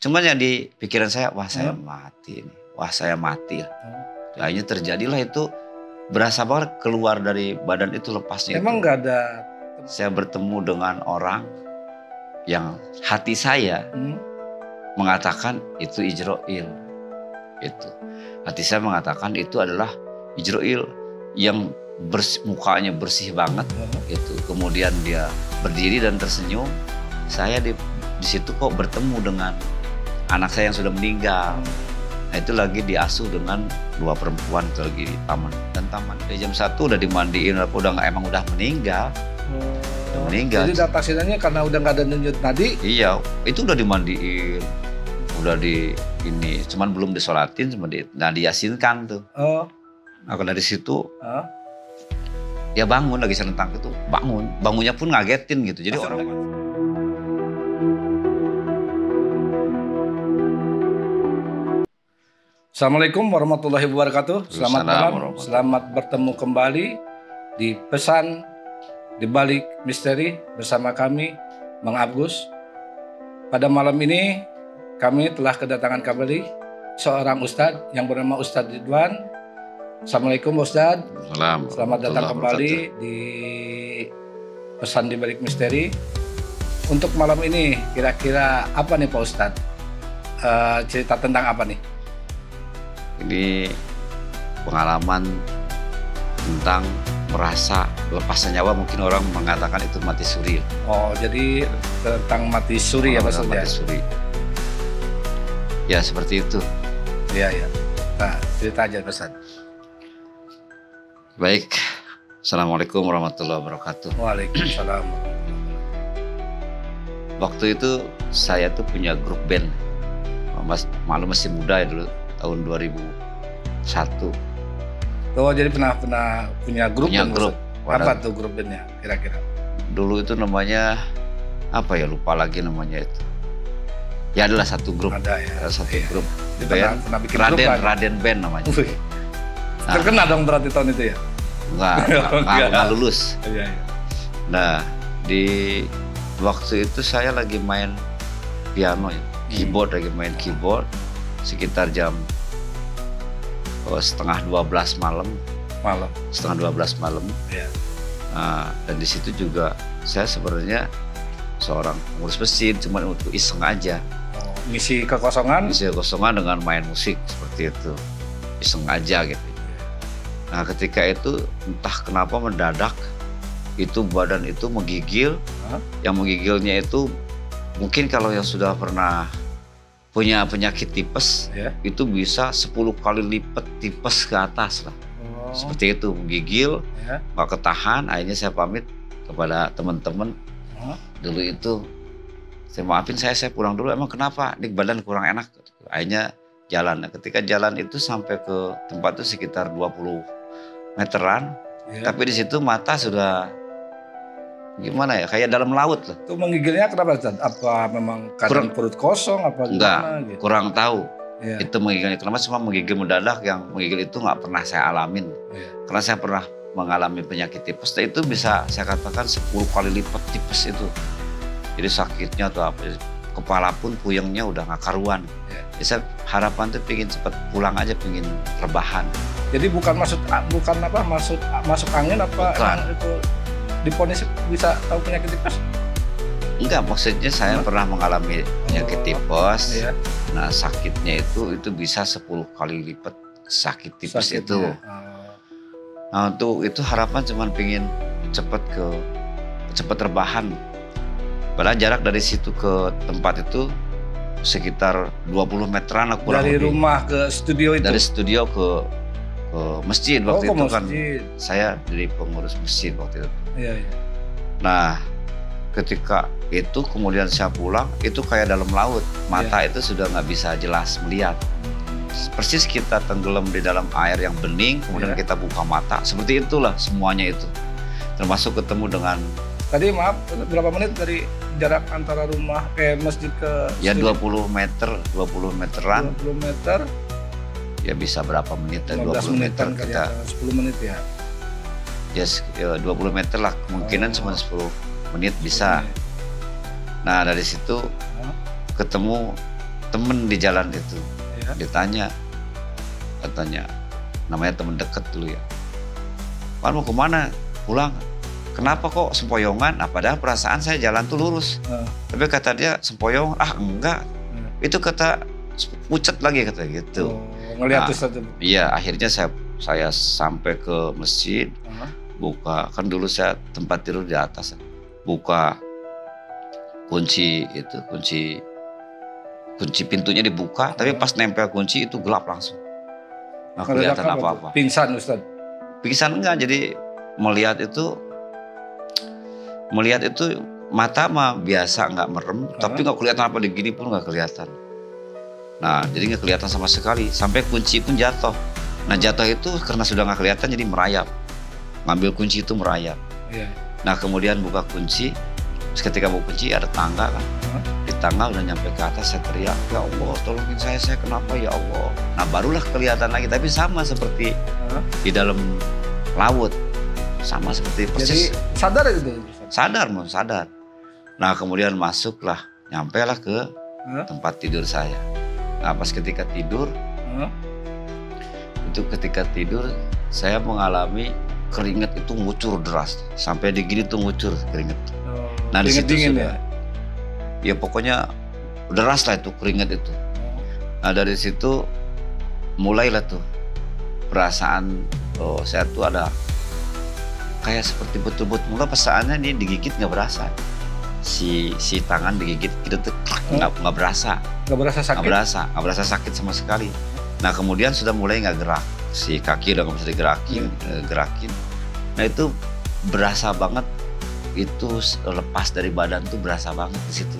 Cuman yang di pikiran saya, wah saya mati nih, wah saya mati ya. Akhirnya terjadilah itu, berasa banget keluar dari badan itu lepasnya. Emang nggak ada? Saya bertemu dengan orang yang hati saya mengatakan itu Ijroil. Itu hati saya mengatakan itu adalah Ijroil yang mukanya bersih banget. Itu kemudian dia berdiri dan tersenyum. Saya di situ kok bertemu dengan anak saya yang sudah meninggal. Nah, itu lagi diasuh dengan 2 perempuan itu lagi di taman. Dan taman jam 1 udah dimandiin, emang udah meninggal. Udah meninggal. Jadi data hasilnya karena udah nggak ada denyut nadi? Iya, itu udah dimandiin, udah di ini, cuman belum disolatin, cuma diyasinkan tuh. Nah, dari situ ya bangun lagi senentang itu, bangunnya pun ngagetin gitu. Jadi orang Assalamualaikum warahmatullahi wabarakatuh. Selamat malam, selamat bertemu kembali di Pesan di Balik Misteri bersama kami, Mang Agus. Pada malam ini kami telah kedatangan kembali seorang ustadz yang bernama Ustadz Ridwan. Assalamualaikum Ustadz. Selamat datang kembali di Pesan di Balik Misteri. Untuk malam ini kira-kira apa nih Pak Ustadz? Cerita tentang apa nih? Ini pengalaman tentang merasa lepasnya nyawa, mungkin orang mengatakan itu mati suri. Oh, jadi tentang mati suri ya Pak Ustadz? Mati suri. Ya seperti itu. Iya. Nah, cerita aja Pak Ustadz. Baik. Assalamualaikum warahmatullahi wabarakatuh. Waalaikumsalam. Waktu itu saya tuh punya grup band. Malu masih muda ya dulu, tahun 2001. Oh, jadi pernah punya grup? Punya grup. Apa tuh grup bandnya kira-kira? Dulu itu namanya apa ya, lupa lagi namanya itu. Ya adalah satu grup. Ada ya. Satu grup. Pernah bikin Raden Band namanya. Terkenal dong berarti tahun itu ya? Enggak lulus. Iya. Nah, di waktu itu saya lagi main piano ya, lagi main keyboard sekitar jam setengah 12 malam. Setengah 12 malam. Iya. Nah, dan di situ juga saya sebenarnya seorang pengurus mesin, cuma untuk iseng aja. Ngisi kekosongan? Ngisi kekosongan dengan main musik seperti itu, iseng aja gitu. Nah, ketika itu entah kenapa mendadak itu badan itu menggigil. Yang menggigilnya itu mungkin kalau yang sudah pernah punya penyakit tipes, itu bisa 10 kali lipat tipes ke atas lah. Seperti itu, menggigil, nggak ketahan. Akhirnya saya pamit kepada teman-teman. Dulu itu saya maafin, saya pulang dulu. Emang kenapa? Ini badan kurang enak. Akhirnya jalan. Nah, ketika jalan itu sampai ke tempat itu sekitar 20 meteran. Tapi di situ mata sudah gimana ya, kayak dalam laut lah. Itu menggigilnya kenapa Ustaz? Apa memang kadang perut kosong apa gimana? Enggak, gitu? Kurang tahu. Itu menggigilnya kenapa, cuma menggigil mendadak. Yang menggigil itu nggak pernah saya alamin. Karena saya pernah mengalami penyakit tipes, itu bisa saya katakan 10 kali lipat tipes itu. Jadi sakitnya tuh apa, kepala pun puyengnya udah nggak karuan. Jadi saya harapan tuh pengen cepat pulang aja, pengen rebahan. Jadi bukan masuk angin apa? Bukan. Itu diponis bisa tahu penyakit tipes? Enggak, maksudnya saya pernah mengalami penyakit tipes. Nah, sakitnya itu bisa 10 kali lipat sakit tipes itu. Nah, untuk itu harapan cuma pengen cepat rebahan. Padahal jarak dari situ ke tempat itu sekitar 20 meteran lah kurang lebih. Dari rumah ke studio itu? Dari studio ke masjid waktu itu masjid. Kan saya jadi pengurus masjid waktu itu. Iya. Nah, ketika itu kemudian saya pulang, itu kayak dalam laut. Mata itu sudah nggak bisa jelas melihat. Persis kita tenggelam di dalam air yang bening, kemudian kita buka mata. Seperti itulah semuanya itu. Termasuk ketemu dengan... Tadi maaf, berapa menit dari jarak antara rumah ke masjid ke... Ya 20 meteran. 20 meter. Ya bisa berapa menit, 20 meter kita 10 menit ya. Ya 20 meter lah, kemungkinan cuma 10 menit bisa. Nah, dari situ ketemu temen di jalan itu. Ya. Ditanya, katanya, namanya temen deket dulu ya. Pak mau kemana? Pulang. Kenapa kok sempoyongan? Padahal perasaan saya jalan tuh lurus. Tapi kata dia sempoyong, enggak. Itu kata pucet lagi kata gitu. Ngeliat Ustadz. Iya, akhirnya saya sampai ke masjid, buka, kan dulu saya tempat tidur di atas, buka kunci pintunya dibuka, tapi pas nempel kunci itu gelap langsung. Nggak kelihatan apa-apa. Pingsan Ustadz? Pingsan enggak, jadi melihat itu mata mah biasa nggak merem, tapi nggak kelihatan apa di gini pun nggak kelihatan. Nah jadi nggak kelihatan sama sekali, sampai kunci pun jatuh. Nah jatuh itu karena sudah nggak kelihatan jadi merayap, ngambil kunci itu merayap. Nah kemudian buka kunci, terus ketika buka kunci ada tangga kan, di tangga udah nyampe ke atas, saya teriak, ya Allah tolongin saya kenapa ya Allah. Nah barulah kelihatan lagi, tapi sama seperti di dalam laut, sama seperti persis. Jadi sadar gitu? Sadar. Nah kemudian masuklah, nyampelah ke tempat tidur saya. Nah pas ketika tidur, ketika tidur saya mengalami keringat itu ngucur deras, sampai di gini tuh ngucur keringat. Nah di situ dingin sudah, ya pokoknya deras lah itu keringat itu. Nah dari situ mulailah tuh perasaan, saya tuh ada kayak seperti betul-betul mulai perasaannya dia digigit nggak berasa, si tangan digigit gitu tuh nggak berasa sakit, nggak berasa sakit sama sekali. Nah kemudian sudah mulai nggak gerak, si kaki udah nggak bisa gerakin. Nah itu berasa banget, itu lepas dari badan tuh berasa banget di situ.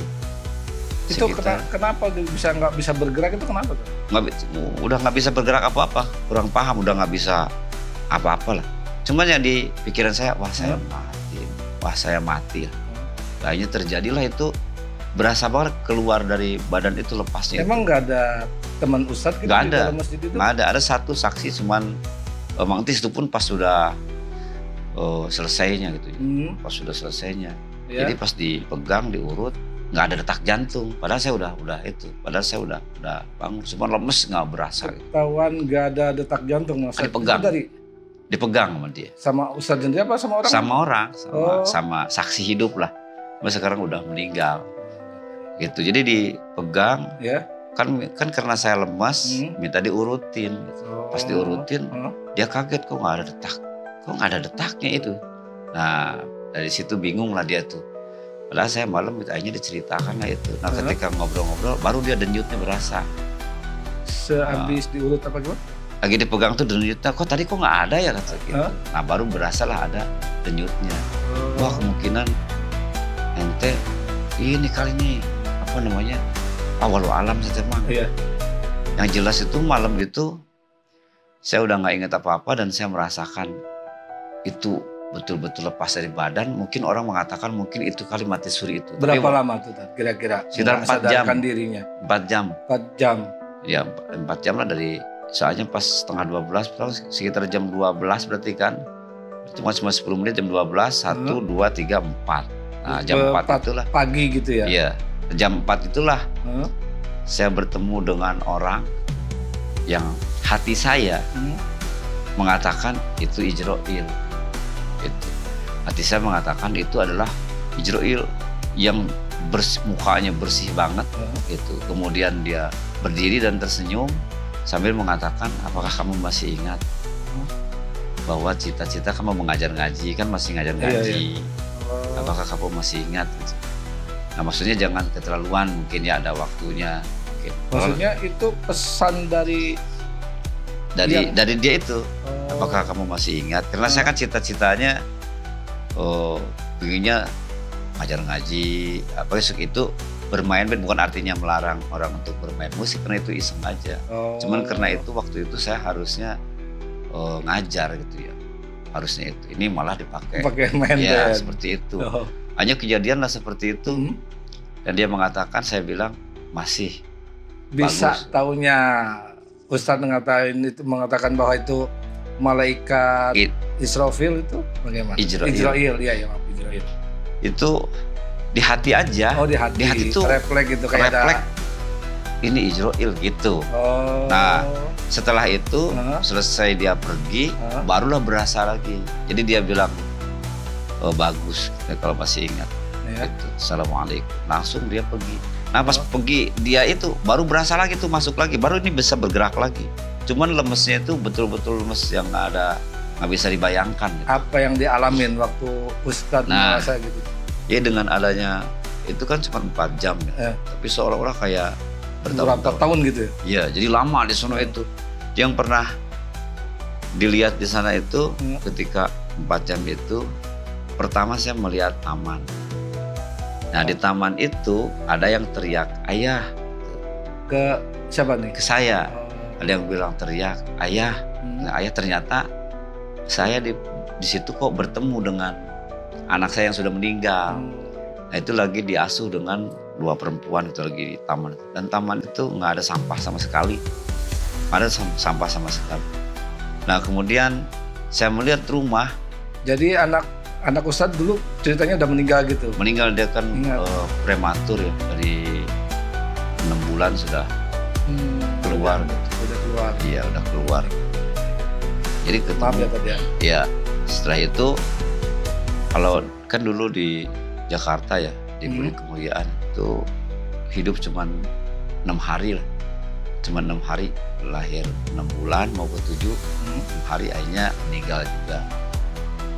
Itu kenapa nggak bisa bergerak itu kenapa tuh? Udah nggak bisa bergerak apa-apa, kurang paham, udah nggak bisa apa-apa lah. Cuman yang di pikiran saya, wah saya mati. Akhirnya terjadilah itu, berasa banget keluar dari badan itu lepasnya. Emang nggak ada teman Ustadz gitu di dalam masjid itu? Nggak ada satu saksi, cuman Mang Tis itu pun pas sudah selesainya gitu. Pas sudah selesainya. Jadi pas dipegang, diurut, nggak ada detak jantung. Padahal saya udah bangun, cuma lemes nggak berasa. Ketahuan nggak ada detak jantung maksudnya? Dipegang sama dia. Sama Ustadz sendiri apa sama orang? Sama orang, sama saksi hidup lah. Mas sekarang udah meninggal. Gitu. Jadi dipegang. Kan karena saya lemas, minta diurutin. Gitu. Pas diurutin, dia kaget kok nggak ada detaknya itu. Nah dari situ bingung lah dia tuh. Padahal saya malam akhirnya diceritakan lah itu. Nah ketika ngobrol-ngobrol, baru dia denyutnya berasa. Sehabis diurut apa gimana? Lagi dipegang tuh denyutnya, tadi kok nggak ada ya kata gitu. Nah baru berasa lah ada denyutnya. Wah kemungkinan ente ini kali ini apa namanya, walau alam saja mang. Yang jelas itu malam itu saya udah nggak ingat apa-apa dan saya merasakan itu betul-betul lepas dari badan. Mungkin orang mengatakan mungkin itu kali mati suri itu. Berapa lama tuh kira-kira? Sekitar 4 jam. Dirinya. 4 jam. 4 jam. Ya 4 jam lah dari. Soalnya pas setengah 12, sekitar jam 12 berarti kan. Cuma 10 menit, jam 12, 1, 2, 3, 4. Nah jam 4 itulah. Pagi gitu ya? Iya, jam 4 itulah saya bertemu dengan orang yang hati saya mengatakan itu Ijroil. Itu. Hati saya mengatakan itu adalah Ijroil yang mukanya bersih banget. Gitu. Kemudian dia berdiri dan tersenyum sambil mengatakan, apakah kamu masih ingat bahwa cita-cita kamu mengajar ngaji, kan masih ngajar ngaji. Apakah kamu masih ingat? Gitu. Nah maksudnya jangan keterlaluan, mungkin ya ada waktunya. Mungkin. Maksudnya itu pesan dari dia itu. Apakah kamu masih ingat? Karena saya kan cita-citanya pengennya ngajar ngaji, itu bermain band, bukan artinya melarang orang untuk bermain musik, karena itu iseng aja. Cuman karena itu waktu itu saya harusnya ngajar gitu ya, harusnya itu. Ini malah dipakai main ya band. Seperti itu. Hanya kejadian lah seperti itu. Dan dia mengatakan, saya bilang masih bisa bagus. Taunya Ustadz mengatakan bahwa itu malaikat Israfil itu bagaimana? Ijroil. Iya, Ijroil. Itu di hati aja. Di hati itu refleks gitu, kayak refleks. ini Ijroil gitu. Nah, setelah itu selesai dia pergi, barulah berasa lagi. Jadi dia bilang, oh, bagus kalau masih ingat. Gitu. Assalamualaikum. Langsung dia pergi. Nah pas pergi dia itu baru berasa lagi tuh masuk lagi. Baru ini bisa bergerak lagi. Cuman lemesnya itu betul-betul lemes yang nggak bisa dibayangkan. Gitu. Apa yang dialamin waktu Ustadz merasa gitu? Ya dengan adanya itu kan cuma 4 jam ya. Tapi seolah-olah kayak bertahun-tahun gitu ya? Iya, jadi lama di sana itu. Yang pernah dilihat di sana itu ketika 4 jam itu, pertama saya melihat taman. Nah di taman itu ada yang teriak ayah. Ke siapa nih? Ke saya. Ada yang bilang teriak ayah. Nah ayah ternyata saya di situ kok bertemu dengan anak saya yang sudah meninggal. Nah itu lagi diasuh dengan 2 perempuan itu lagi di taman. Dan taman itu nggak ada sampah sama sekali. Nggak ada sampah sama sekali. Nah kemudian saya melihat rumah. Jadi anak Ustadz dulu ceritanya udah meninggal gitu? Meninggal, dia kan prematur ya, dari 6 bulan sudah keluar. Udah keluar? Iya udah keluar. Jadi ketemu. Maaf ya tadi ya? Iya, setelah itu kalau kan dulu di Jakarta ya, di Budi Kemuliaan itu hidup cuman 6 hari lah. Cuma 6 hari, lahir 6 bulan mau ke 7, 6 hari akhirnya meninggal juga.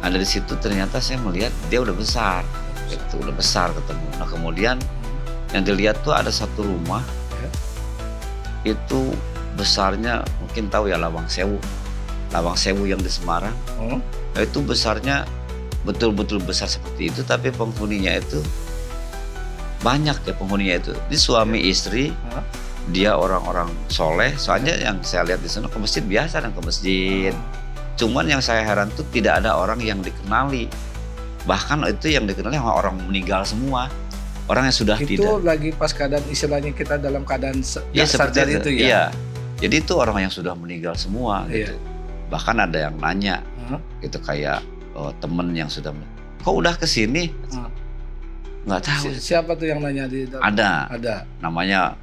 Nah dari situ ternyata saya melihat dia udah besar, itu udah besar ketemu. Nah kemudian yang dilihat tuh ada satu rumah, itu besarnya mungkin tahu ya Lawang Sewu yang di Semarang. Nah, itu besarnya betul-betul besar seperti itu, tapi penghuninya itu banyak ya penghuninya itu. Di suami istri, dia orang-orang soleh. Soalnya yang saya lihat di sana ke masjid biasa dan ke masjid. Cuman yang saya heran tuh tidak ada orang yang dikenali. Bahkan itu yang dikenali orang meninggal semua. Orang yang sudah itu tidak. Itu lagi pas keadaan istilahnya kita dalam keadaan ya, seperti itu ya? Iya. Jadi itu orang yang sudah meninggal semua gitu. Bahkan ada yang nanya gitu kayak temen yang sudah kok udah kesini? Nggak tahu. Siapa tuh yang nanya di dalam? Ada. Namanya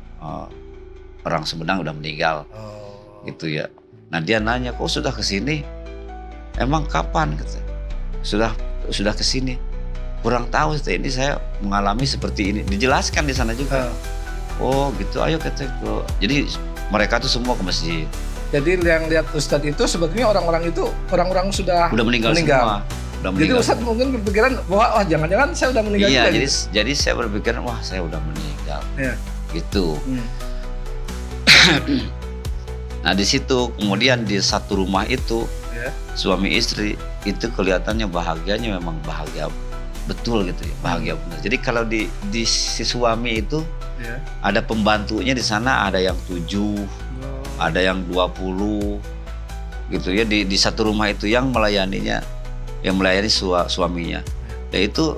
orang Sumedang udah meninggal. Gitu ya. Nah dia nanya, kok sudah kesini? Emang kapan? Sudah kesini. Kurang tahu, ini saya mengalami seperti ini. Dijelaskan di sana juga. Oh gitu, ayo kita ke. Jadi mereka tuh semua ke masjid. Jadi yang lihat Ustadz itu sebetulnya orang-orang itu orang-orang sudah meninggal. Semua. Jadi Ustadz mungkin berpikiran bahwa jangan-jangan saya udah meninggal. Iya, jadi saya berpikiran wah saya udah meninggal. Gitu. Nah di situ kemudian di satu rumah itu suami istri itu kelihatannya bahagianya memang bahagia betul gitu ya, bahagia benar. Jadi kalau di si suami itu ada pembantunya di sana, ada yang 7, ada yang 20 gitu ya di satu rumah itu yang melayani suaminya. Dan itu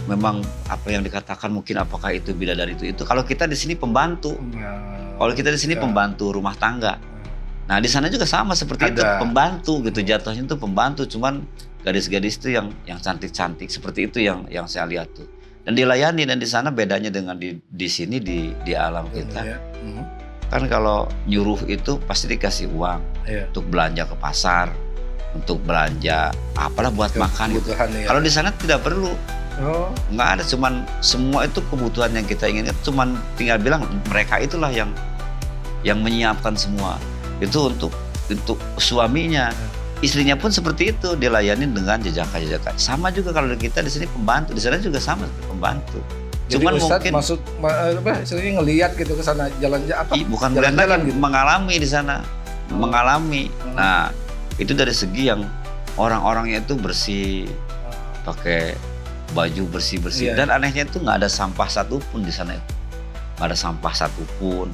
memang apa yang dikatakan mungkin apakah itu bidadari itu kalau kita di sini pembantu. Kalau kita di sini pembantu rumah tangga. Nah di sana juga sama seperti itu, pembantu gitu, jatuhnya itu pembantu, cuman gadis-gadis itu yang cantik-cantik seperti itu yang saya lihat tuh. Dan dilayani, dan di sana bedanya dengan di sini di alam kita. Kan kalau nyuruh itu pasti dikasih uang untuk belanja ke pasar, untuk belanja apalah buat makan gitu. Kalau di sana tidak perlu. Nggak ada, cuman semua itu kebutuhan yang kita inginkan, cuman tinggal bilang mereka itulah yang menyiapkan semua. Itu untuk suaminya, istrinya pun seperti itu, dilayani dengan jejaka-jejaka. Sama juga kalau kita di sini pembantu, di sana juga sama seperti pembantu. Jadi cuman Ustadz mungkin maksud istilahnya ngelihat gitu ke sana jalan apa? Bukan jalan-jalan gitu. Mengalami di sana, mengalami. Nah itu dari segi yang orang-orangnya itu bersih, pakai baju bersih-bersih. Dan anehnya itu nggak ada sampah satupun di sana, nggak ada sampah satupun.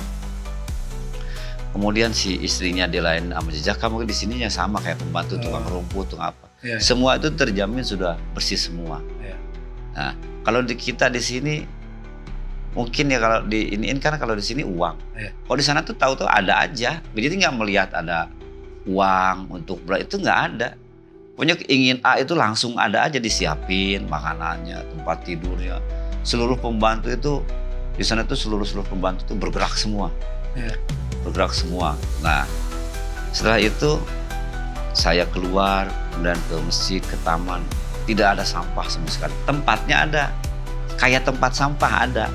Kemudian si istrinya dilayan sama jejaka, mungkin di sininya sama kayak pembantu, tukang rumput, tukang apa. Semua itu terjamin sudah bersih semua. Nah, kalau kita di sini mungkin ya kalau di ini kan kalau di sini uang. Kalau di sana tuh tahu-tahu ada aja. Jadi nggak melihat ada uang untuk itu nggak ada. Pokoknya ingin A itu langsung ada aja, disiapin makanannya, tempat tidurnya. Seluruh pembantu itu Di sana tuh seluruh pembantu tuh bergerak semua. Bergerak semua. Nah, setelah itu saya keluar kemudian ke masjid, ke taman. Tidak ada sampah sama sekali. Tempatnya ada, kayak tempat sampah ada.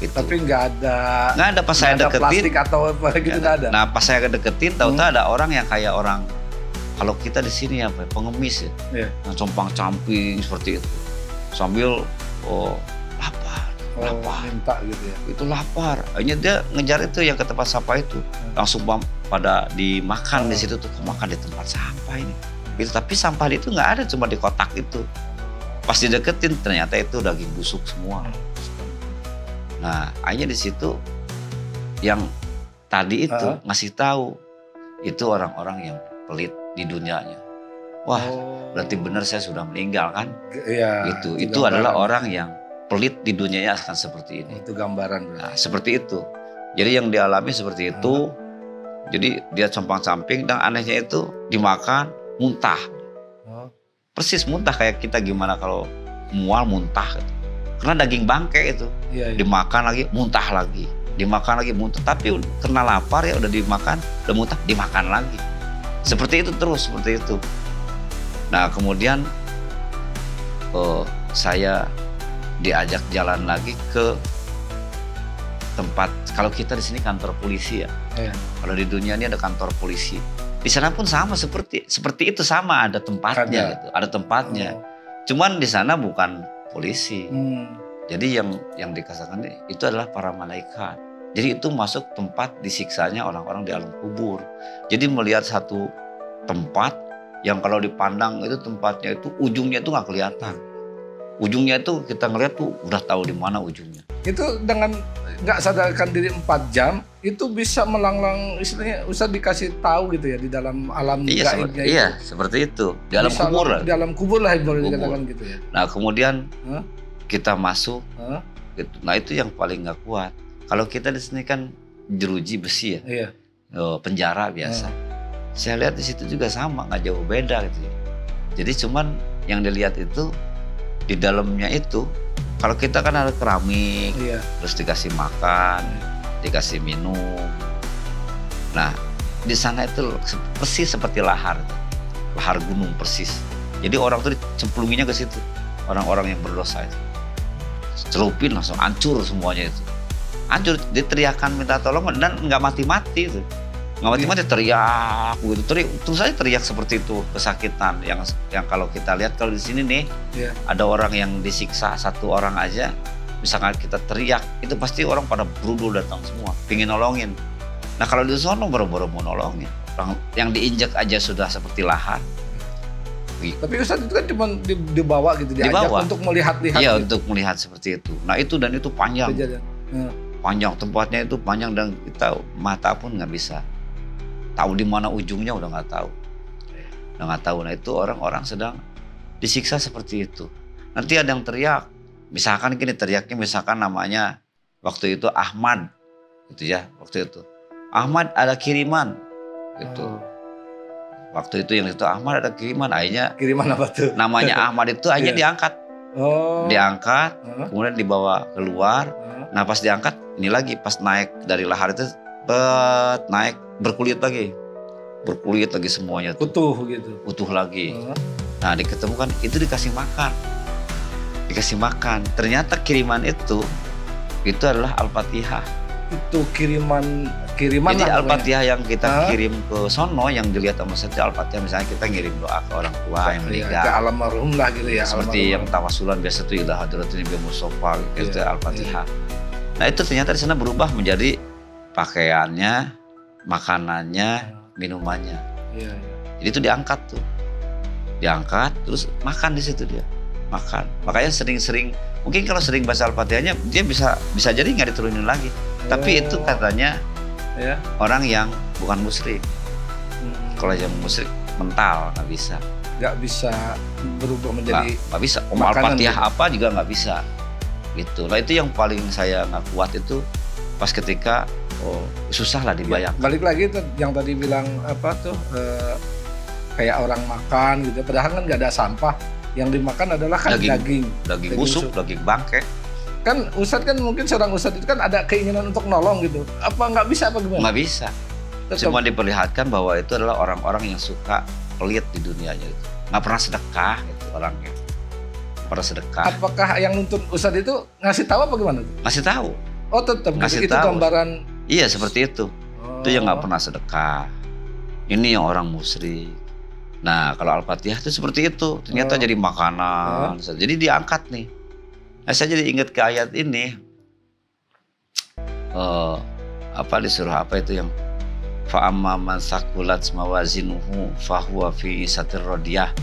Gitu. Tapi nggak ada pas saya deketin. Plastik atau apa gitu nggak ada. Nah, pas saya deketin, tahu-tahu ada orang yang kayak orang, kalau kita di sini apa? Pengemis ya. Nah, compang-camping seperti itu. Sambil lapar. Minta gitu ya. Itu lapar. Akhirnya dia ngejar itu yang ke tempat sampah itu. Langsung pada dimakan di situ tuh. Makan di tempat sampah ini. Gitu. Tapi sampah itu nggak ada, cuma di kotak itu. Pas dideketin ternyata itu daging busuk semua. Nah, akhirnya di situ yang tadi itu ngasih tahu itu orang-orang yang pelit di dunianya. Wah, berarti benar saya sudah meninggal kan? Iya. Gitu. Itu adalah orang yang pelit di dunianya akan seperti ini. Itu gambaran. Nah, seperti itu. Jadi yang dialami seperti itu. Jadi dia compang-camping dan anehnya itu dimakan muntah. Persis muntah kayak kita gimana kalau mual muntah gitu. Karena daging bangke itu. Iya. Dimakan lagi, muntah lagi. Dimakan lagi, muntah. Tapi karena lapar ya udah dimakan, udah muntah, dimakan lagi. Seperti itu terus, seperti itu. Nah, kemudian saya diajak jalan lagi ke tempat, kalau kita di sini kantor polisi ya. Kalau di dunia ini ada kantor polisi. Di sana pun sama seperti itu, sama ada tempatnya gitu. Ada tempatnya. Cuman di sana bukan polisi. Jadi yang dikatakan itu adalah para malaikat. Jadi itu masuk tempat disiksanya orang-orang di alam kubur. Jadi melihat satu tempat yang kalau dipandang itu tempatnya itu ujungnya itu nggak kelihatan. Ujungnya itu kita ngeliat tuh udah tahu di mana ujungnya. Itu dengan nggak sadarkan diri 4 jam itu bisa melanglang, istilahnya usah dikasih tahu gitu ya di dalam alam gaibnya. Iya, seperti itu. Di alam kubur lah. Di alam kubur lah boleh dikatakan gitu ya. Nah, kemudian kita masuk. Gitu. Nah, itu yang paling nggak kuat. Kalau kita di sini kan jeruji besi ya. Iya. Penjara biasa. Saya lihat di situ juga sama, nggak jauh beda gitu ya. Jadi cuman yang dilihat itu di dalamnya itu, kalau kita kan ada keramik, terus dikasih makan, dikasih minum. Nah, di sana itu persis seperti lahar gunung persis. Jadi orang tuh dicemplunginya ke situ, orang-orang yang berdosa itu. Celupin langsung hancur semuanya itu. Hancur, diteriakan minta tolong dan nggak mati-mati itu. Nggak mati-mati teriak gitu, terus saya teriak seperti itu, kesakitan yang kalau kita lihat kalau di sini nih ada orang yang disiksa satu orang aja, misalkan kita teriak itu pasti orang pada berudul datang semua pingin nolongin. Nah, kalau di sono boro-boro mau nolongin, orang yang diinjak aja sudah seperti lahar. Tapi Ustadz itu kan cuma dibawa gitu, diajak untuk melihat-lihat. Iya, gitu. untuk melihat seperti itu. Nah, itu dan itu panjang. Panjang, tempatnya itu panjang dan kita mata pun nggak bisa tahu di mana ujungnya, udah nggak tahu. Nah, itu orang-orang sedang disiksa seperti itu. Nanti ada yang teriak, misalkan gini teriaknya, misalkan namanya waktu itu Ahmad, gitu ya, waktu itu Ahmad ada kiriman, gitu. Waktu itu yang itu Ahmad ada kiriman, akhirnya kiriman apa tuh? Namanya Ahmad itu akhirnya diangkat, diangkat, kemudian dibawa keluar. Nah, pas diangkat, ini lagi pas naik dari lahar itu, naik berkulit lagi semuanya tuh. Utuh lagi. Nah, diketemukan itu dikasih makan. Ternyata kiriman itu adalah Al-Fatihah. Itu kiriman. Jadi Al-Fatihah yang kita kirim ke sono, yang dilihat sama saya Al-Fatihah, misalnya kita ngirim doa ke orang tua yang meninggal. Ke alam marhum lah gitu ya. Seperti yang tawasulan biasa tuh ila hadratin Nabi Mustafa gitu, Al-Fatihah. Nah, itu ternyata di sana berubah menjadi pakaiannya, makanannya, minumannya. Jadi itu diangkat tuh. Diangkat terus makan di situ dia. Makan. Makanya sering-sering, mungkin kalau sering baca Al-Fatihahnya dia bisa jadi nggak diturunin lagi. Tapi itu katanya orang yang bukan musyrik. Kalau yang musyrik mental nggak bisa. Nggak bisa berubah menjadi. Nggak bisa. Al-Fatihah gitu. Apa juga nggak bisa. Gitu. Nah, itu yang paling saya nggak kuat itu pas ketika susah lah dibayang. Balik lagi tuh yang tadi bilang apa tuh kayak orang makan gitu. Padahal kan nggak ada sampah. Yang dimakan adalah kan daging busuk, daging bangke. Kan Ustadz kan mungkin seorang Ustadz itu kan ada keinginan untuk nolong gitu. Apa nggak bisa apa gimana? Nggak bisa. Tetap. Cuma diperlihatkan bahwa itu adalah orang-orang yang suka pelit di dunianya itu. Nggak pernah sedekah itu orangnya. Nggak pernah sedekah. Apakah yang nuntun Ustadz itu ngasih tahu apa gimana? Ngasih tahu. Oh tetap Ngasih itu tahu. gambaran. Iya seperti itu. Itu yang nggak pernah sedekah. Ini yang orang musyrik. Nah kalau Al-Fatihah itu seperti itu. Ternyata jadi makanan. Jadi diangkat nih. Nah, saya jadi ingat ke ayat ini. Di surah apa itu yang fa'amma man saqulat mawazinuhu fahuwa fi isatir radiyah.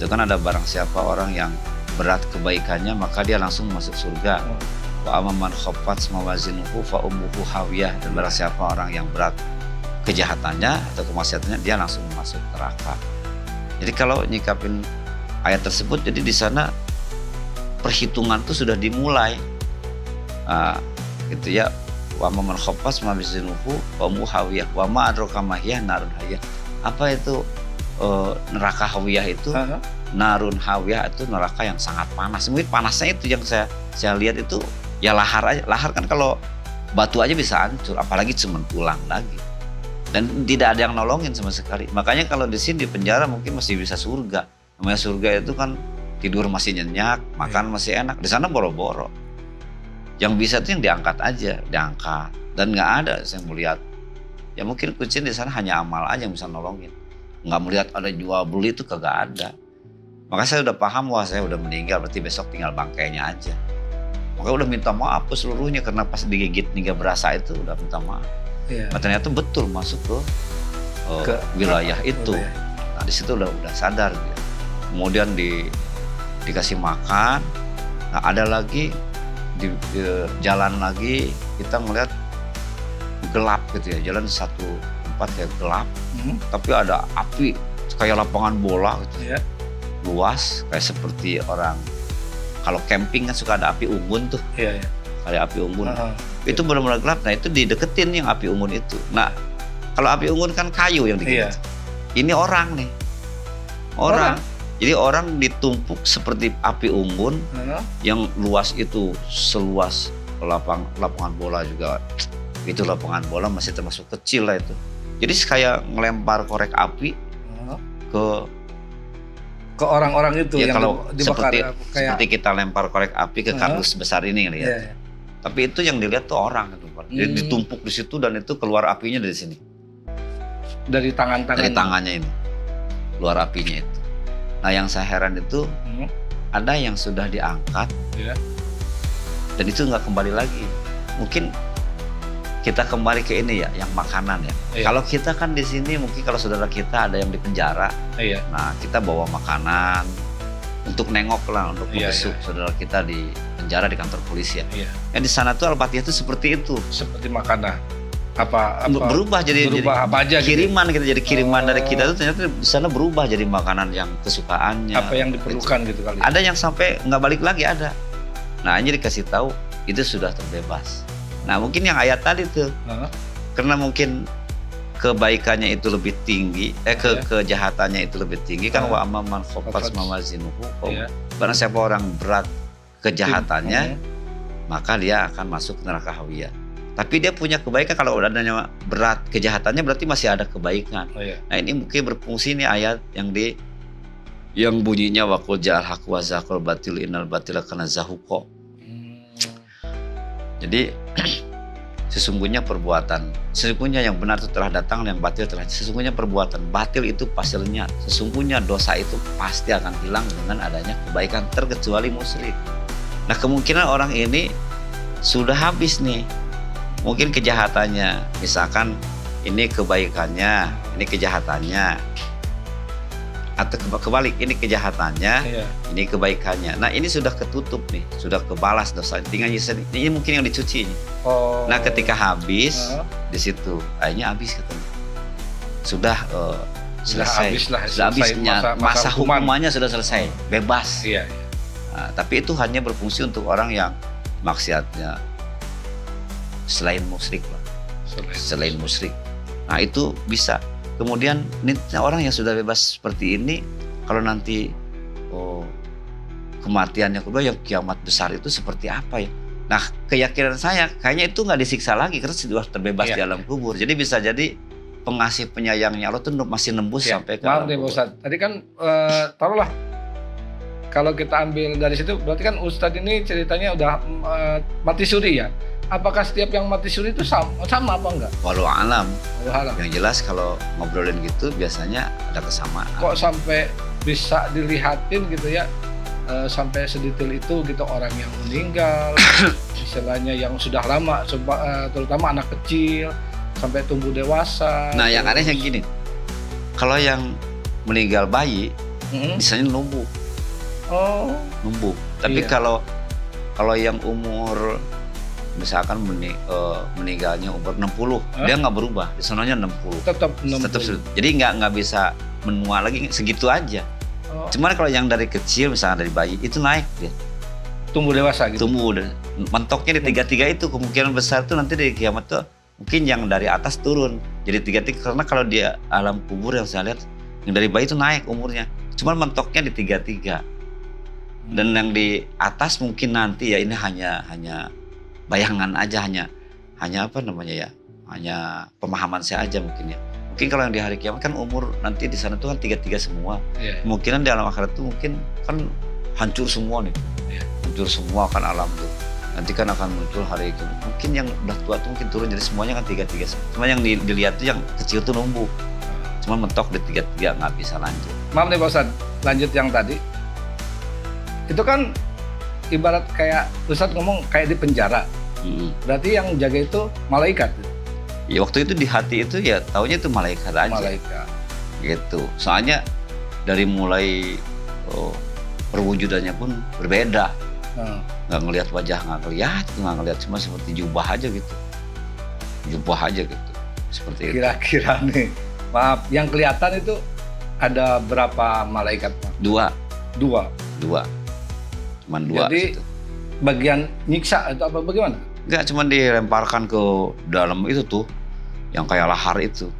Itu kan ada barang siapa orang yang berat kebaikannya maka dia langsung masuk surga. Wa amma man khaffat mawazinuhu fa ummuhu hawiyah. Dan barang siapa orang yang berat kejahatannya atau kemaksiatannya dia langsung masuk neraka. Jadi kalau nyikapin ayat tersebut, jadi di sana perhitungan itu sudah dimulai, gitu ya. Wa man khaffas ma bizinuhu wa muhawiyah wa ma adraka ma hiya narun hawiyah. Apa itu neraka hawiyah itu? Narun hawiyah itu neraka yang sangat panas. Mungkin panasnya itu yang saya lihat itu ya lahar aja. Lahar kan kalau batu aja bisa hancur, apalagi cuma tulang lagi. Dan tidak ada yang nolongin sama sekali. Makanya kalau di sini di penjara mungkin masih bisa surga. Namanya surga itu kan tidur masih nyenyak, makan masih enak. Di sana boro-boro. Yang bisa itu yang diangkat aja, diangkat. Dan nggak ada saya melihat. Ya mungkin kucing di sana hanya amal aja yang bisa nolongin. Nggak melihat ada jual beli itu kagak ada. Maka saya udah paham, wah saya udah meninggal, berarti besok tinggal bangkainya aja. Maka udah minta maaf ke seluruhnya karena pas digigit nggak berasa itu udah minta maaf. Nah, ternyata betul masuk ke wilayah itu. Nah di situ udah sadar dia. Kemudian dikasih makan. Nah ada lagi di jalan lagi kita melihat gelap gitu ya, jalan satu tempat kayak gelap, tapi ada api kayak lapangan bola gitu, luas kayak seperti orang kalau camping kan suka ada api unggun tuh, kayak api unggun. Itu benar-benar gelap. Nah itu dideketin yang api unggun itu. Nah kalau api unggun kan kayu yang dikit. Ini orang nih, orang. Jadi orang ditumpuk seperti api unggun yang luas itu seluas lapangan bola juga. Itu lapangan bola masih termasuk kecil lah itu. Jadi kayak ngelempar korek api ke orang-orang itu ya, yang kalau dibakar. Seperti kita lempar korek api ke kardus besar ini lihat. Tapi itu yang dilihat tuh orang itu. Jadi ditumpuk di situ dan itu keluar apinya dari sini. Dari tangannya ini. Keluar apinya itu. Nah yang saya heran itu ada yang sudah diangkat dan itu nggak kembali lagi. Mungkin kita kembali ke ini ya, yang makanan ya. Kalau kita kan di sini mungkin kalau saudara kita ada yang di penjara, nah kita bawa makanan untuk nengok lah, untuk membesuk saudara kita di penjara di kantor polisi ya. Yang di sana tuh Al-Fatihah itu seperti itu. Seperti makanan. Apa berubah jadi apa aja kiriman gitu. Jadi kiriman dari kita itu ternyata di sana berubah jadi makanan yang kesukaannya. Apa yang diperlukan gitu kali. Ada yang sampai nggak balik lagi ada. Nah ini dikasih tahu itu sudah terbebas. Nah mungkin yang ayat tadi tuh karena mungkin kebaikannya itu lebih tinggi, kejahatannya itu lebih tinggi kan wa amman khaffas mawazinuhu. Karena siapa orang berat kejahatannya maka dia akan masuk neraka hawiyah. Tapi dia punya kebaikan, kalau adanya berat kejahatannya berarti masih ada kebaikan. Nah ini mungkin berfungsi nih ayat yang bunyinya wa qul ja'al haqq wa zaqal batil innal batila kana zahuqa. Jadi sesungguhnya yang benar itu telah datang, yang batil telah. Sesungguhnya perbuatan batil itu hasilnya, sesungguhnya dosa itu pasti akan hilang dengan adanya kebaikan, terkecuali musyrik. Nah kemungkinan orang ini sudah habis nih. Mungkin kejahatannya, misalkan ini kebaikannya, ini kejahatannya, atau kebalik, ini kejahatannya, ini kebaikannya. Nah ini sudah ketutup nih, sudah kebalas dosa. Tinggal ini mungkin yang dicuci. Nah ketika habis di situ, akhirnya habis ketemu. Sudah selesai, sudah habis masa hukumannya sudah selesai, bebas. Nah, tapi itu hanya berfungsi untuk orang yang maksiatnya selain musyrik lah, selain musyrik. Nah itu bisa. Kemudian orang yang sudah bebas seperti ini, kalau nanti kematian yang kedua, yang kiamat besar itu seperti apa ya. Nah, keyakinan saya kayaknya itu nggak disiksa lagi karena sudah terbebas di alam kubur. Jadi bisa jadi pengasih penyayangnya Allah tuh masih nembus sampai ke alam kubur. Ustaz, tadi kan taruhlah kalau kita ambil dari situ berarti kan Ustadz ini ceritanya udah mati suri ya. Apakah setiap yang mati suri itu sama apa enggak? Walau alam. Walau alam. Yang jelas kalau ngobrolin gitu biasanya ada kesamaan. Kok sampai bisa dilihatin gitu ya, sampai sedetail itu gitu orang yang meninggal, istilahnya yang sudah lama, terutama anak kecil sampai tumbuh dewasa. Nah, yang anehnya gini, kalau yang meninggal bayi, misalnya numbuk. Oh. Numbuk. Tapi kalau yang umur misalkan meninggalnya umur 60, dia nggak berubah, di sononya 60. Tetap 60. Jadi nggak bisa menua lagi segitu aja. Cuman kalau yang dari kecil misalnya dari bayi itu naik dia. Tumbuh dewasa gitu. Tumbuh, mentoknya di 33 itu kemungkinan besar tuh nanti di kiamat tuh mungkin yang dari atas turun jadi 33, karena kalau dia alam kubur yang saya lihat yang dari bayi itu naik umurnya. Cuman mentoknya di 33. Dan yang di atas mungkin nanti ya ini hanya bayangan aja, hanya apa namanya ya, hanya pemahaman saya aja mungkin ya. Mungkin kalau yang di hari kiamat kan umur nanti di sana tuh kan 33 semua. Kemungkinan di alam akhirat tuh mungkin kan hancur semua nih. Hancur semua kan alam tuh. Nanti kan akan muncul hari kiamat. Mungkin yang udah tua tuh mungkin turun jadi semuanya kan 33. Cuma yang dilihat tuh yang kecil tuh numbuh. Cuma mentok di 33 nggak bisa lanjut. Maaf nih Pak Ustadz, lanjut yang tadi. Itu kan ibarat kayak Ustadz ngomong kayak di penjara. Berarti yang jaga itu malaikat. Ya waktu itu di hati itu ya taunya itu malaikat aja. Malaikat. Gitu. Soalnya dari mulai perwujudannya pun berbeda. Nggak ngelihat wajah, nggak ngelihat cuma seperti jubah aja gitu. Jubah aja gitu. Seperti itu. Kira-kira nih, maaf, yang kelihatan itu ada berapa malaikat? Dua. Cuman dua. Jadi situ. Bagian nyiksa atau apa bagaimana? Enggak, cuman dilemparkan ke dalam itu tuh, yang kayak lahar itu.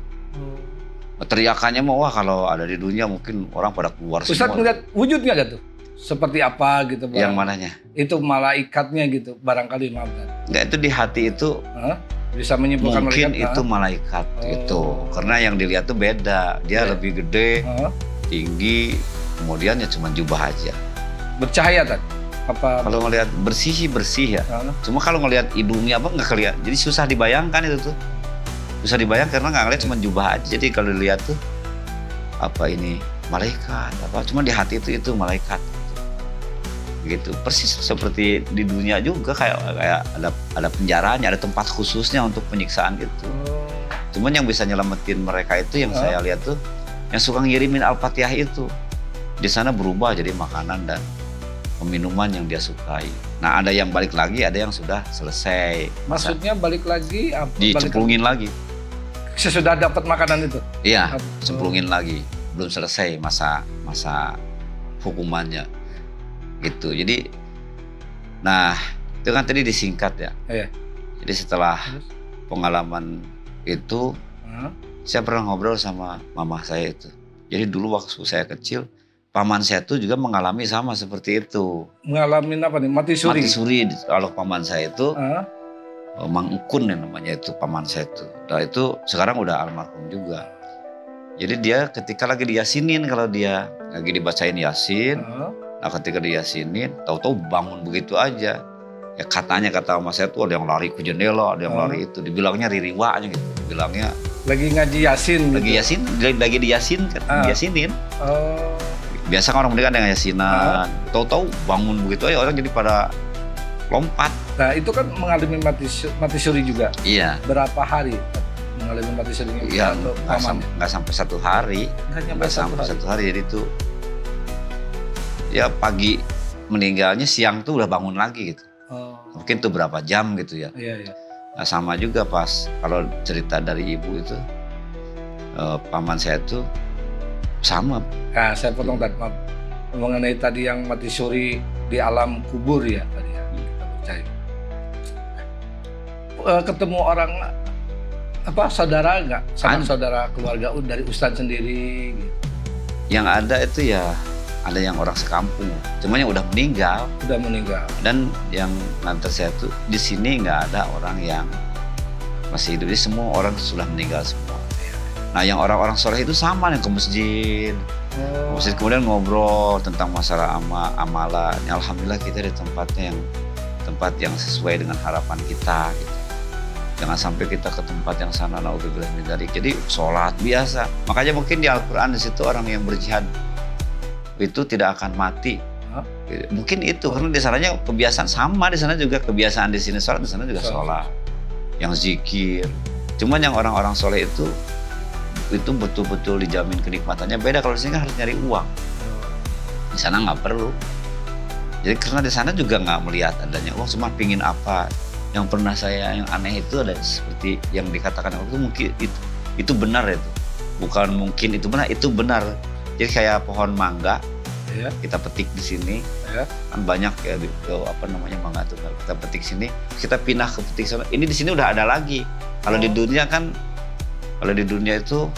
Teriakannya mau wah kalau ada di dunia mungkin orang pada keluar semua. Ustadz ngeliat wujudnya gak tuh? Seperti apa gitu? Yang mananya? Itu malaikatnya gitu, barangkali maaf. Enggak, itu di hati itu. Bisa menyimpulkan mungkin malaikat, itu malaikat itu. Karena yang dilihat tuh beda. Dia lebih gede, tinggi, kemudian ya cuma jubah aja. Bercahaya kan? Apa? Kalau ngelihat bersih ya. Cuma kalau ngelihat hidungnya apa nggak kelihatan. Jadi susah dibayangkan itu tuh. Susah dibayangkan karena nggak ngelihat cuma jubah aja. Jadi kalau dilihat tuh apa ini malaikat apa? Cuma di hati itu malaikat. Gitu. Persis seperti di dunia juga kayak ada penjaranya, ada tempat khususnya untuk penyiksaan itu. Cuman yang bisa nyelamatin mereka itu yang saya lihat tuh yang suka ngirimin Al-Fatihah itu. Di sana berubah jadi makanan dan minuman yang dia sukai. Nah, ada yang balik lagi, ada yang sudah selesai. Maksudnya balik lagi apa? Dicemplungin lagi. Sesudah dapat makanan itu? Iya, cemplungin lagi. Belum selesai masa hukumannya. Gitu. Jadi nah, itu kan tadi disingkat ya. Iya. Jadi setelah pengalaman itu saya pernah ngobrol sama mama saya itu. Jadi dulu waktu saya kecil paman saya tuh juga mengalami sama seperti itu. Mengalami apa nih? Mati suri? Mati suri. Kalau paman saya itu, Mang Ukun yang namanya itu, paman saya itu. Dan itu sekarang udah almarhum juga. Jadi dia ketika lagi diyasinin, kalau dia lagi dibacain yasin, nah ketika diyasinin, tahu-tahu bangun begitu aja. Ya katanya kata mama saya tuh ada yang lari ke jendela, ada yang lari itu. Dibilangnya ririwanya gitu. Dibilangnya lagi ngaji yasin. Lagi yasin, lagi diyasin kan, diyasinin. Biasa kan orang meninggal dengan yasinan, tahu-tahu bangun begitu aja orang jadi pada lompat. Nah itu kan mengalami mati suri juga. Iya. Berapa hari mengalami mati suri? Iya, nggak sampai 1 hari. Nggak sampai satu hari. Jadi itu ya pagi meninggalnya, siang tuh udah bangun lagi gitu. Mungkin tuh berapa jam gitu ya. Iya. Nah, sama juga pas kalau cerita dari ibu itu, paman saya tuh sama. Nah, saya potong tadi, maaf. Mengenai tadi yang mati suri di alam kubur ya tadi ya, kita percaya. Ketemu orang apa saudara nggak? Saudara keluarga dari Ustadz sendiri gitu. Yang ada itu ya ada yang orang sekampung, cuma yang udah meninggal. Udah meninggal. Dan yang nganter saya tuh di sini nggak ada orang yang masih hidup, jadi semua orang sudah meninggal semua. Nah yang orang-orang soleh itu sama yang ke masjid. Masjid kemudian ngobrol tentang masalah amalan. Alhamdulillah kita di tempat yang sesuai dengan harapan kita gitu. Jangan sampai kita ke tempat yang sana, naudzubillah min dzalik. Jadi sholat biasa. Makanya mungkin di Al-Qur'an di situ orang yang berjihad itu tidak akan mati. Mungkin itu karena di sananya kebiasaan sama, di sana juga kebiasaan, di sini sholat, di sana juga sholat. Yang zikir. Cuman yang orang-orang soleh itu betul-betul dijamin kenikmatannya. Beda kalau di sini kan harus nyari uang. Di sana nggak perlu. Jadi karena di sana juga nggak melihat adanya uang, cuma pingin apa. Yang pernah saya yang aneh itu ada seperti yang dikatakan itu mungkin itu benar itu. Bukan mungkin itu benar, itu benar. Jadi kayak pohon mangga, kita petik di sini, kan banyak ya mangga itu. Kita petik sini, kita pindah ke petik sana. Ini di sini udah ada lagi. Kalau di dunia kan, kalau di dunia itu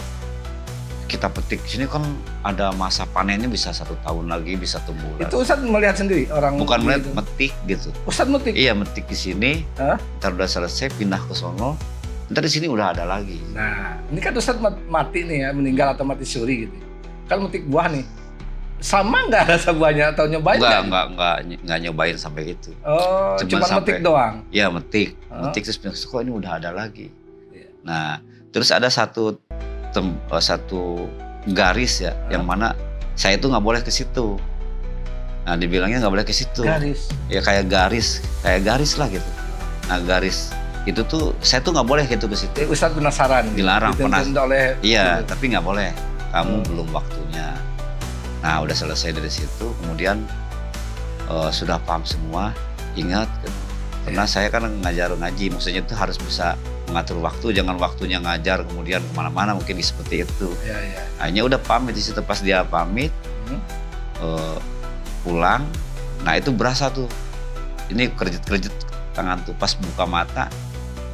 kita petik sini kan ada masa panennya bisa 1 tahun lagi, bisa 1 bulan. Itu Ustadz melihat sendiri orang? Bukan melihat, metik gitu. Ustadz metik? Iya, metik di sini. Ntar udah selesai pindah ke sono. Ntar di sini udah ada lagi. Nah, ini kan Ustadz mati nih ya, meninggal atau mati suri gitu. Kan metik buah nih. Sama nggak rasa buahnya atau nyobain? Nggak nyobain sampai itu. Oh, cuma metik doang? Iya, metik. Metik terus kok ini udah ada lagi. Nah, terus ada satu garis ya, yang mana saya itu nggak boleh ke situ. Nah, dibilangnya nggak boleh ke situ. Garis? Ya kayak garis lah gitu. Nah, garis itu tuh saya tuh nggak boleh gitu ke situ. Ustadz penasaran. Dilarang, oleh. Iya, tapi nggak boleh. Kamu belum waktunya. Nah, udah selesai dari situ, kemudian sudah paham semua, ingat. Karena saya kan ngaji, maksudnya itu harus bisa mengatur waktu, jangan waktunya ngajar kemudian kemana-mana, mungkin seperti itu. Akhirnya udah pamit di situ, pas dia pamit pulang, nah itu berasa tuh, ini kerjet tangan tuh, pas buka mata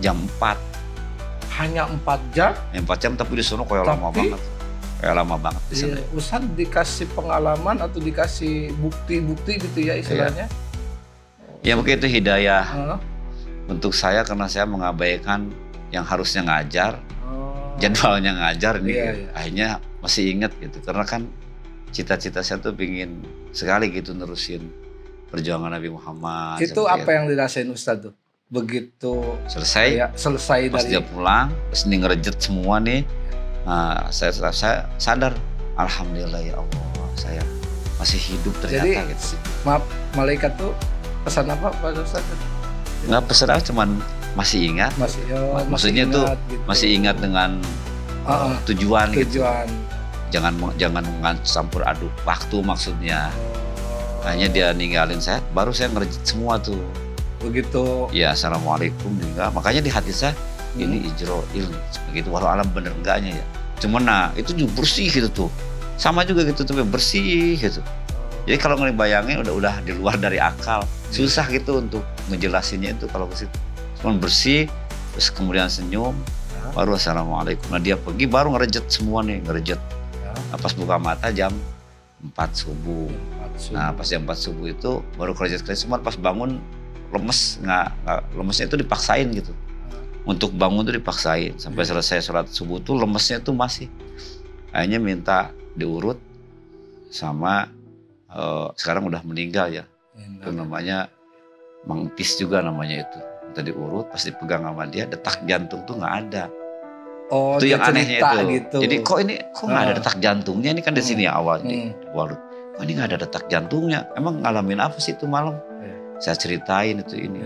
jam 4. Hanya 4 jam? 4 jam tapi di sono kayak lama banget. Kayak lama banget di sana. Ustadz dikasih pengalaman atau dikasih bukti-bukti gitu ya istilahnya? Ya mungkin itu hidayah untuk saya karena saya mengabaikan yang harusnya ngajar, jadwalnya ngajar nih. Akhirnya masih ingat gitu karena kan cita-cita saya tuh pingin sekali gitu nerusin perjuangan Nabi Muhammad. Itu apa yang dirasain Ustadz tuh? Begitu selesai pas dari dia pulang, terus ini ngerejet semua nih. Nah, saya sadar, alhamdulillah ya Allah, saya masih hidup ternyata. Jadi, gitu. Maaf, malaikat tuh pesan apa Pak Ustadz? Nggak pesan apa, cuman masih ingat. Maksudnya tuh gitu. Masih ingat dengan tujuan. Gitu. Jangan campur aduk waktu maksudnya. Hanya dia ninggalin saya, baru saya ngerejit semua tuh. Begitu. Ya, assalamualaikum juga. Makanya di hati saya ini ijroil begitu, walau alam bener enggaknya ya. Cuman nah itu juga bersih gitu tuh. Sama juga gitu tuh, bersih gitu. Jadi kalau ngebayangin udah di luar dari akal. Susah gitu untuk ngejelasinnya itu kalau ke situ. Cuman bersih, terus kemudian senyum, baru assalamualaikum. Nah dia pergi baru ngerejet semua nih, ngerejet. Nah, pas buka mata jam 4 subuh. Nah pas jam 4 subuh itu baru ngerejet semua, pas bangun lemes, lemesnya itu dipaksain gitu. Untuk bangun tuh dipaksain sampai selesai sholat subuh tuh lemesnya tuh masih. Akhirnya minta diurut sama sekarang udah meninggal ya. Itu namanya Mang Tis juga namanya itu. Minta diurut, pas dipegang sama dia detak jantung tuh nggak ada. Oh, itu yang anehnya itu. Gitu. Jadi kok nggak ada detak jantungnya, ini kan di sini awal di Walut. Kok ini nggak ada detak jantungnya? Emang ngalamin apa sih itu malam? Saya ceritain itu ini.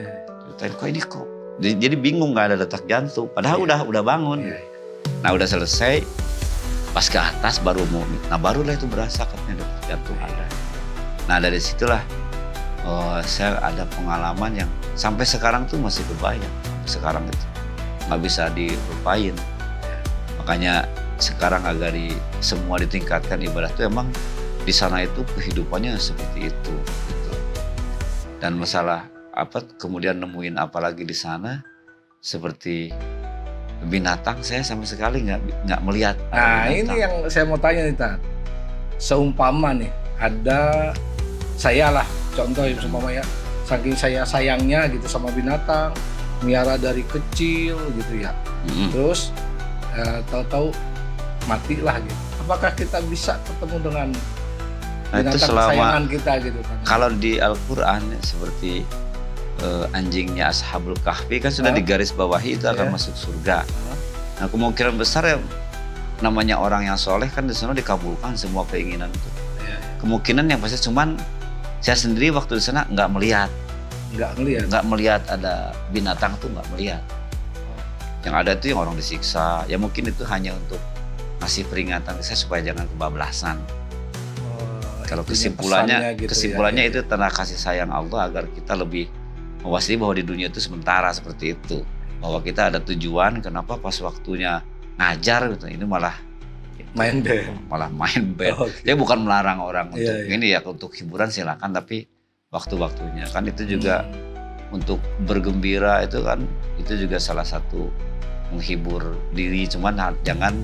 Ceritain kok ini kok. Jadi bingung nggak ada detak jantung. Padahal udah bangun. Nah udah selesai, pas ke atas baru mau. Nah barulah itu berasa katanya detak jantung ada. Nah dari situlah saya ada pengalaman yang sampai sekarang tuh masih kebayang. Sekarang itu nggak bisa dilupain. Makanya sekarang agar semua ditingkatkan ibadah tuh emang di sana itu kehidupannya seperti itu. Gitu. Dan masalah kemudian nemuin apa lagi di sana seperti binatang, saya sama sekali nggak melihat. Nah ini yang saya mau tanya nih Tat. Seumpama nih ada saya lah contoh ya umpamanya saking saya sayangnya gitu sama binatang, miara dari kecil gitu ya. Terus tahu-tahu mati lah gitu. Apakah kita bisa ketemu dengan binatang kesayangan kita gitu kan? Kalau di Al-Qur'an seperti anjingnya Ashabul Kahfi kan sudah digaris bawahi itu akan masuk surga. Nah, kemungkinan besar ya namanya orang yang soleh kan di sana dikabulkan semua keinginan itu. Kemungkinan yang pasti cuman saya sendiri waktu di sana nggak melihat ada binatang tuh, nggak melihat. Yang ada itu yang orang disiksa. Ya mungkin itu hanya untuk ngasih peringatan saya supaya jangan kebablasan. Kalau kesimpulannya gitu ya. Itu tanda kasih sayang Allah agar kita lebih mewaspadai bahwa di dunia itu sementara seperti itu. Bahwa kita ada tujuan, kenapa pas waktunya ngajar gitu, ini malah main band. Dia bukan melarang orang untuk ini ya, untuk hiburan silakan, tapi waktu-waktunya kan itu juga untuk bergembira itu kan, itu juga salah satu menghibur diri, cuman jangan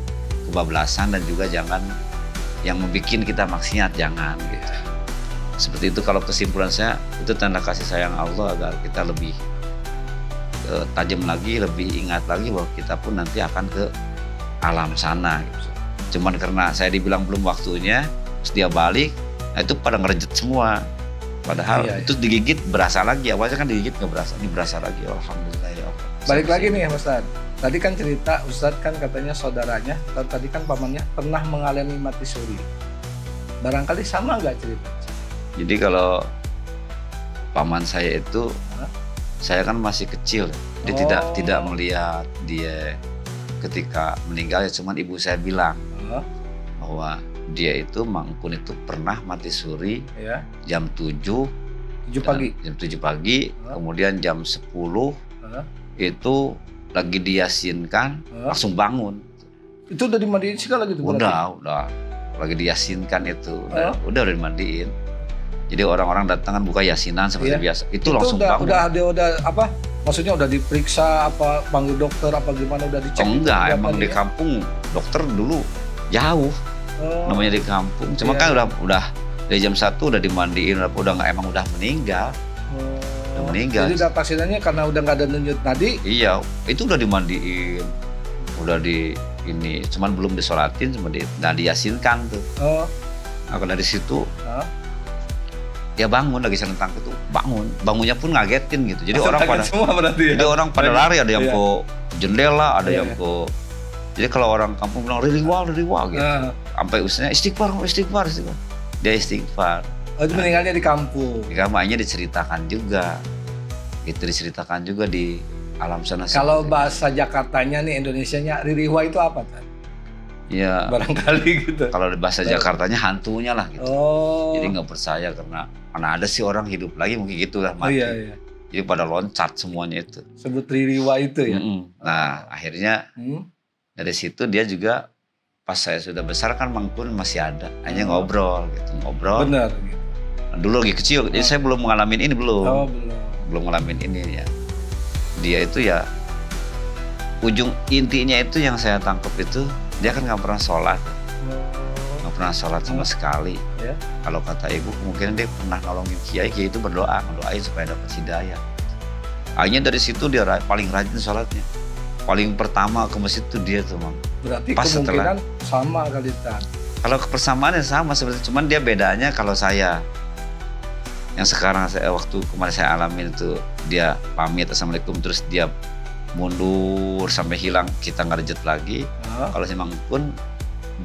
kebablasan dan juga jangan yang membuat kita maksiat, jangan gitu. Seperti itu kalau kesimpulan saya, itu tanda kasih sayang Allah agar kita lebih tajam lagi, lebih ingat lagi bahwa kita pun nanti akan ke alam sana gitu. Cuman karena saya dibilang belum waktunya, terus dia balik, nah itu pada ngerejet semua. Padahal itu digigit berasa lagi, awalnya kan digigit nggak berasa, ini berasa lagi. Alhamdulillah ya Allah. Balik lagi nih ya Ustaz. Tadi kan cerita Ustadz kan katanya saudaranya, tadi kan pamannya pernah mengalami mati suri. Barangkali sama nggak cerita? Jadi kalau paman saya itu, saya kan masih kecil, dia tidak melihat dia ketika meninggal, ya cuman ibu saya bilang bahwa dia itu Mangkun itu pernah mati suri jam 7 pagi. Jam 7 pagi, kemudian jam 10 itu lagi diyasinkan, langsung bangun. Itu udah dimandiin segala gitu? Udah lagi diyasinkan itu, udah dimandiin. Jadi orang-orang datang kan buka yasinan seperti biasa. Itu langsung bangun. Udah apa? Maksudnya udah diperiksa apa, panggil dokter apa gimana, udah dicek? Enggak, emang di kampung dokter dulu jauh. Namanya di kampung. Cuma kan udah dari jam 1 udah dimandiin, udah nggak, emang udah meninggal. Udah meninggal. Jadi udah pasiennya karena udah nggak ada denyut nadi? Iya, itu udah dimandiin, udah di ini, cuman belum disolatin, cuma diyasinkan tuh. Nah, dari situ dia bangun lagi senentang itu, bangunnya pun ngagetin gitu. Jadi orang pada semua berarti ya? Jadi orang pada lari, ada yang ke jendela, ada yang ke. Jadi kalau orang kampung bilang ririwa gitu. Sampai usianya istighfar. Dia istighfar. Oh, itu meninggalnya di kampung. Di kampungnya diceritakan juga. Itu diceritakan juga di alam sana. Kalau bahasa Jakartanya nih, Indonesianya ririwa itu apa kan? Ya. Barangkali gitu. Kalau di bahasa Jakartanya hantunya lah gitu. Jadi nggak percaya karena mana ada sih orang hidup lagi, mungkin gitu lah mati. Iya. Jadi pada loncat semuanya itu. Sebut ririwa itu ya. Nah akhirnya dari situ dia juga pas saya sudah besar kan Mangkun masih ada, hanya ngobrol. Benar. Gitu. Nah, dulu lagi kecil, jadi saya belum ngalamin ini belum ngalamin ini ya. Dia itu ya ujung intinya itu yang saya tangkap itu, dia kan nggak pernah sholat. Nggak pernah sholat sama sekali. Kalau kata ibu kemungkinan dia pernah nolongin kiai itu ngedoain supaya dapat hidayah. Akhirnya dari situ dia paling rajin sholatnya. Paling pertama ke masjid itu dia tuh, Mang. Berarti pas kemungkinan sama kali Tan. Kalau kepersamaannya sama seperti, cuman dia bedanya kalau saya yang sekarang waktu kemarin saya alamin itu, dia pamit assalamualaikum terus dia mundur sampai hilang, kita ngerejet lagi. Kalau si Mangkun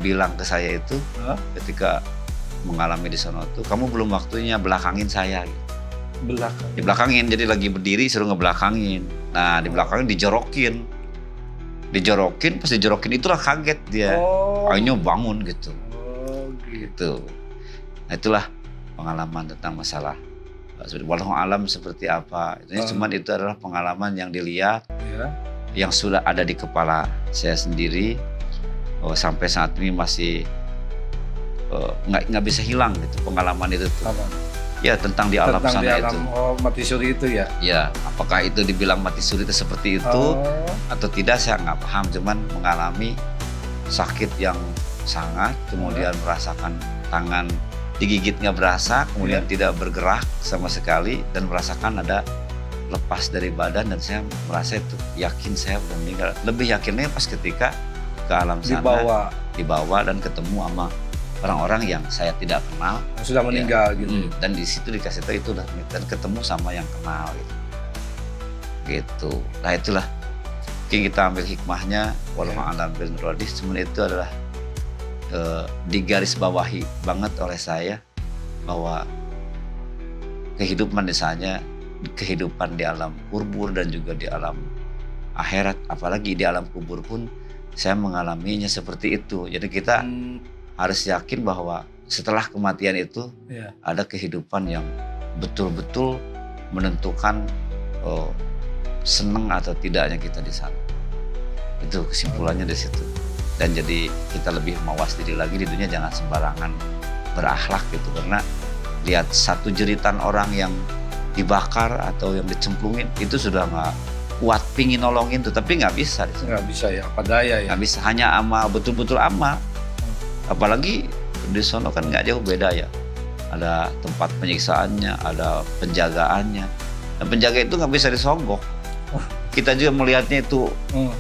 bilang ke saya itu ketika mengalami di sana tuh, kamu belum waktunya belakangin saya gitu. Dibelakangin, jadi lagi berdiri suruh ngebelakangin. Nah di belakangin dijorokin, pas dijorokin itulah kaget dia. Akhirnya bangun gitu. Gitu. Nah itulah pengalaman tentang masalah wallahu alam seperti apa. Cuman itu adalah pengalaman yang dilihat, yang sudah ada di kepala saya sendiri, sampai saat ini masih nggak bisa hilang gitu pengalaman itu tuh. Ya tentang di alam sana itu. Mati suri itu ya? Ya, apakah itu dibilang mati suri itu seperti itu atau tidak saya nggak paham. Cuman mengalami sakit yang sangat, kemudian merasakan tangan digigit nggak berasa, kemudian tidak bergerak sama sekali dan merasakan ada lepas dari badan, dan saya merasa itu yakin saya udah meninggal. Lebih yakinnya pas ketika ke alam sana dibawa dan ketemu sama orang-orang yang saya tidak kenal, sudah meninggal gitu. Dan di situ dikasih tahu itu udah, dan ketemu sama yang kenal gitu. Nah itulah mungkin kita ambil hikmahnya, walau a'lam bin rodis, cuman itu adalah digaris bawahi banget oleh saya bahwa kehidupan misalnya kehidupan di alam kubur dan juga di alam akhirat, apalagi di alam kubur pun saya mengalaminya seperti itu. Jadi kita harus yakin bahwa setelah kematian itu ada kehidupan yang betul-betul menentukan senang atau tidaknya kita di sana. Itu kesimpulannya di situ. Dan jadi kita lebih mawas diri lagi di dunia, jangan sembarangan berakhlak gitu, karena lihat satu jeritan orang yang dibakar atau yang dicemplungin itu sudah nggak kuat pingin nolongin tuh, tapi nggak bisa. Nggak bisa ya, apa daya ya. Nggak bisa, hanya ama, betul-betul ama. Apalagi di sono kan nggak jauh beda ya. Ada tempat penyiksaannya, ada penjagaannya. Dan penjaga itu nggak bisa disogok. Kita juga melihatnya itu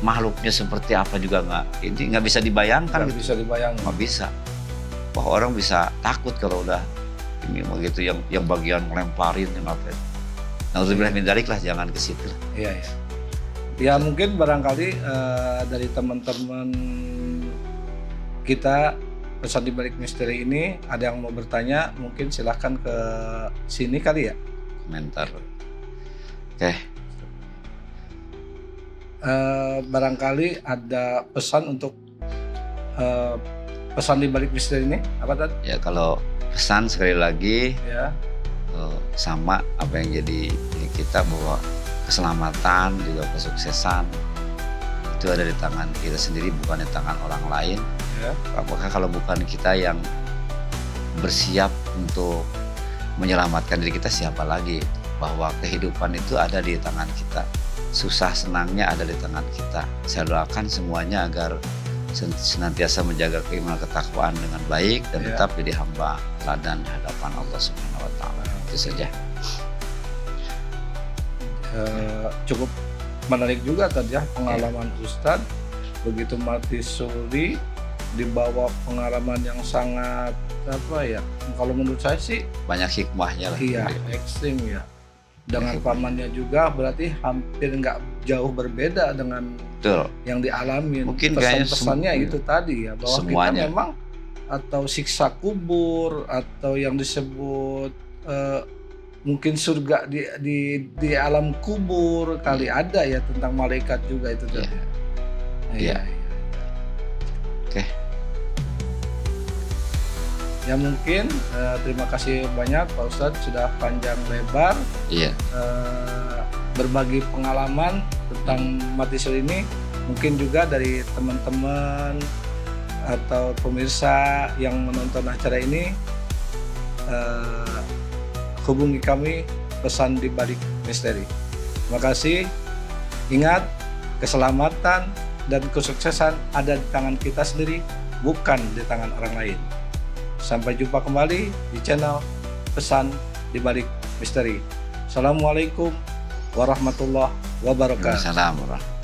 makhluknya seperti apa juga nggak bisa dibayangkan. Nggak bisa dibayangkan. Nggak bisa. Bahwa orang bisa takut kalau udah ini begitu, yang bagian melemparin yang apa. Nauzubillah min dzalik lah, jangan ke situ. Iya ya. Ya mungkin barangkali dari teman-teman kita pesan di balik misteri ini ada yang mau bertanya, mungkin silahkan ke sini kali ya. Komentar. Oke. Barangkali ada pesan untuk pesan di balik misteri ini apa tadi? Ya kalau pesan sekali lagi ya, sama apa yang jadi ini kita, bahwa keselamatan juga kesuksesan itu ada di tangan kita sendiri, bukan di tangan orang lain. Ya. Apakah kalau bukan kita yang bersiap untuk menyelamatkan diri kita, siapa lagi? Bahwa kehidupan itu ada di tangan kita. Susah senangnya ada di tangan kita. Saya doakan semuanya agar senantiasa menjaga keimanan ketakwaan dengan baik dan tetap jadi hamba teladan hadapan Allah Subhanahu wa taala. Itu saja. Cukup menarik juga tadi ya pengalaman Ustadz, begitu mati suri dibawa pengalaman yang sangat apa ya, kalau menurut saya sih banyak hikmahnya lah. Iya, ekstrim ya. Dengan pamannya juga berarti hampir nggak jauh berbeda dengan yang dialami. Mungkin pesan-pesannya itu tadi ya, bahwa semuanya. Kita memang atau siksa kubur atau yang disebut mungkin surga di alam kubur kali ada ya, tentang malaikat juga itu tadi. Iya. Oke. Ya mungkin terima kasih banyak Pak Ustadz, sudah panjang lebar berbagi pengalaman tentang mati suri ini. Mungkin juga dari teman-teman atau pemirsa yang menonton acara ini, hubungi kami pesan di balik misteri. Terima kasih. Ingat, keselamatan dan kesuksesan ada di tangan kita sendiri, bukan di tangan orang lain. Sampai jumpa kembali di channel Pesan di Balik Misteri. Assalamualaikum warahmatullahi wabarakatuh. Waalaikumsalam warahmatullahi wabarakatuh.